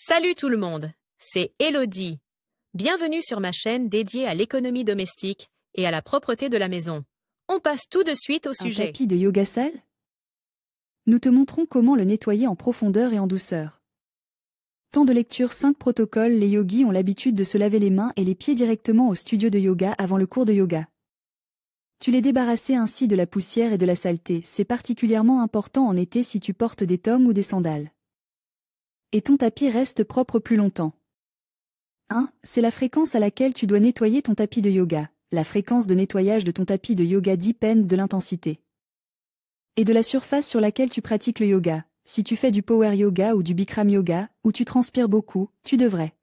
Salut tout le monde, c'est Elodie. Bienvenue sur ma chaîne dédiée à l'économie domestique et à la propreté de la maison. On passe tout de suite au Un sujet. tapis de yoga sale? Nous te montrons comment le nettoyer en profondeur et en douceur. Temps de lecture 5 protocoles. Les yogis ont l'habitude de se laver les mains et les pieds directement au studio de yoga avant le cours de yoga. Tu les débarrasser ainsi de la poussière et de la saleté, c'est particulièrement important en été si tu portes des tomes ou des sandales. Et ton tapis reste propre plus longtemps. 1. C'est la fréquence à laquelle tu dois nettoyer ton tapis de yoga. La fréquence de nettoyage de ton tapis de yoga dépend de l'intensité et de la surface sur laquelle tu pratiques le yoga. Si tu fais du power yoga ou du Bikram yoga, où tu transpires beaucoup, tu devrais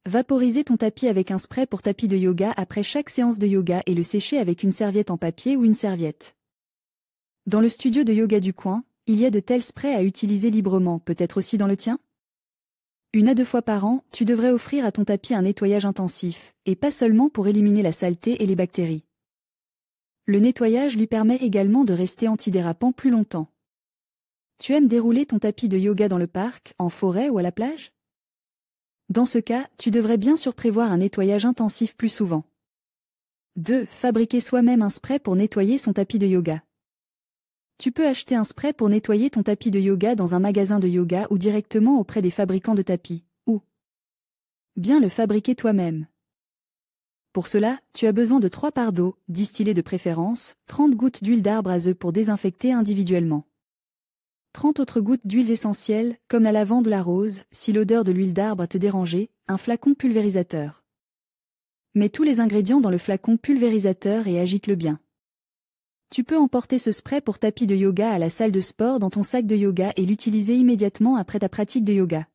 vaporiser ton tapis avec un spray pour tapis de yoga après chaque séance de yoga et le sécher avec une serviette en papier ou une serviette. Dans le studio de yoga du coin, il y a de tels sprays à utiliser librement, peut-être aussi dans le tien? 1 à 2 fois par an, tu devrais offrir à ton tapis un nettoyage intensif, et pas seulement pour éliminer la saleté et les bactéries. Le nettoyage lui permet également de rester antidérapant plus longtemps. Tu aimes dérouler ton tapis de yoga dans le parc, en forêt ou à la plage? Dans ce cas, tu devrais bien sûr prévoir un nettoyage intensif plus souvent. 2. Fabriquer soi-même un spray pour nettoyer son tapis de yoga. Tu peux acheter un spray pour nettoyer ton tapis de yoga dans un magasin de yoga ou directement auprès des fabricants de tapis, ou bien le fabriquer toi-même. Pour cela, tu as besoin de 3 parts d'eau, distillée de préférence, 30 gouttes d'huile d'arbre à œufs pour désinfecter individuellement. 30 autres gouttes d'huiles essentielles, comme la lavande ou la rose, si l'odeur de l'huile d'arbre a te dérangé, un flacon pulvérisateur. Mets tous les ingrédients dans le flacon pulvérisateur et agite-le bien. Tu peux emporter ce spray pour tapis de yoga à la salle de sport dans ton sac de yoga et l'utiliser immédiatement après ta pratique de yoga.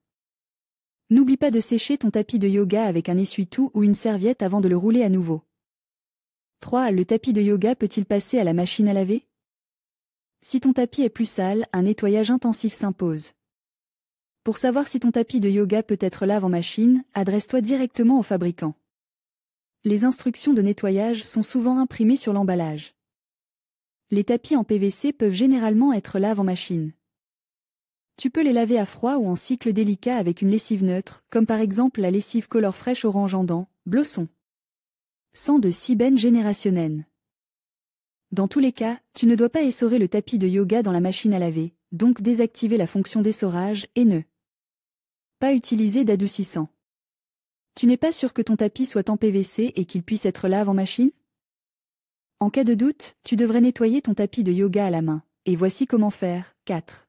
N'oublie pas de sécher ton tapis de yoga avec un essuie-tout ou une serviette avant de le rouler à nouveau. 3. Le tapis de yoga peut-il passer à la machine à laver? Si ton tapis est plus sale, un nettoyage intensif s'impose. Pour savoir si ton tapis de yoga peut être lavé en machine, adresse-toi directement au fabricant. Les instructions de nettoyage sont souvent imprimées sur l'emballage. Les tapis en PVC peuvent généralement être lavés en machine. Tu peux les laver à froid ou en cycle délicat avec une lessive neutre, comme par exemple la lessive Color Fresh Orange Andant, Blossom. Sans de sibène générationnelle. Dans tous les cas, tu ne dois pas essorer le tapis de yoga dans la machine à laver, donc désactiver la fonction d'essorage et ne pas utiliser d'adoucissant. Tu n'es pas sûr que ton tapis soit en PVC et qu'il puisse être lavé en machine? En cas de doute, tu devrais nettoyer ton tapis de yoga à la main. Et voici comment faire. 4.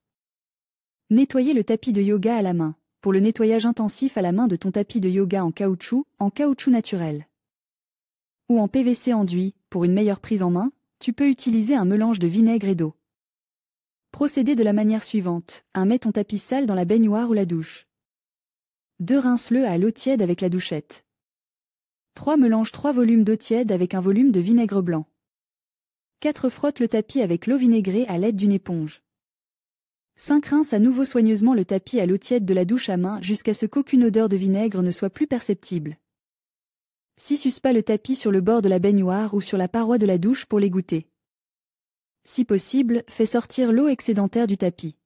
Nettoyer le tapis de yoga à la main. Pour le nettoyage intensif à la main de ton tapis de yoga en caoutchouc naturel ou en PVC enduit, pour une meilleure prise en main, tu peux utiliser un mélange de vinaigre et d'eau. Procédez de la manière suivante. 1. Mets ton tapis sale dans la baignoire ou la douche. 2. Rince-le à l'eau tiède avec la douchette. 3. Mélange 3 volumes d'eau tiède avec un volume de vinaigre blanc. 4. Frotte le tapis avec l'eau vinaigrée à l'aide d'une éponge. 5. Rince à nouveau soigneusement le tapis à l'eau tiède de la douche à main jusqu'à ce qu'aucune odeur de vinaigre ne soit plus perceptible. 6. Suspends le tapis sur le bord de la baignoire ou sur la paroi de la douche pour l'égoutter. Si possible, fais sortir l'eau excédentaire du tapis.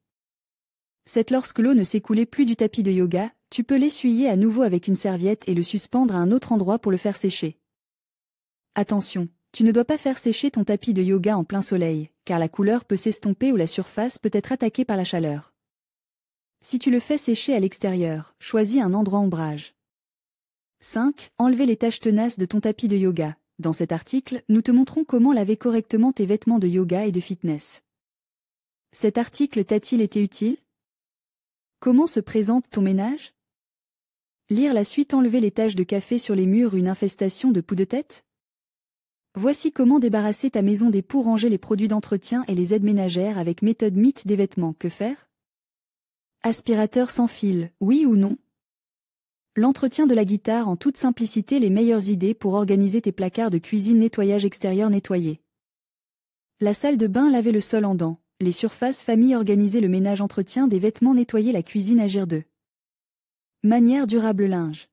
7. Lorsque l'eau ne s'écoulait plus du tapis de yoga, tu peux l'essuyer à nouveau avec une serviette et le suspendre à un autre endroit pour le faire sécher. Attention, tu ne dois pas faire sécher ton tapis de yoga en plein soleil, car la couleur peut s'estomper ou la surface peut être attaquée par la chaleur. Si tu le fais sécher à l'extérieur, choisis un endroit ombrage. 5. Enlever les taches tenaces de ton tapis de yoga. Dans cet article, nous te montrons comment laver correctement tes vêtements de yoga et de fitness. Cet article t'a-t-il été utile? Comment se présente ton ménage? Lire la suite. Enlever les taches de café sur les murs ou une infestation de poux de tête? Voici comment débarrasser ta maison des poux. Ranger les produits d'entretien et les aides ménagères avec méthode mythe des vêtements. Que faire? Aspirateur sans fil, oui ou non? L'entretien de la guitare en toute simplicité. Les meilleures idées pour organiser tes placards de cuisine. Nettoyage extérieur nettoyé. La salle de bain. Laver le sol en dents. Les surfaces famille. Organiser le ménage. Entretien des vêtements. Nettoyer la cuisine. Agir de manière durable. Linge.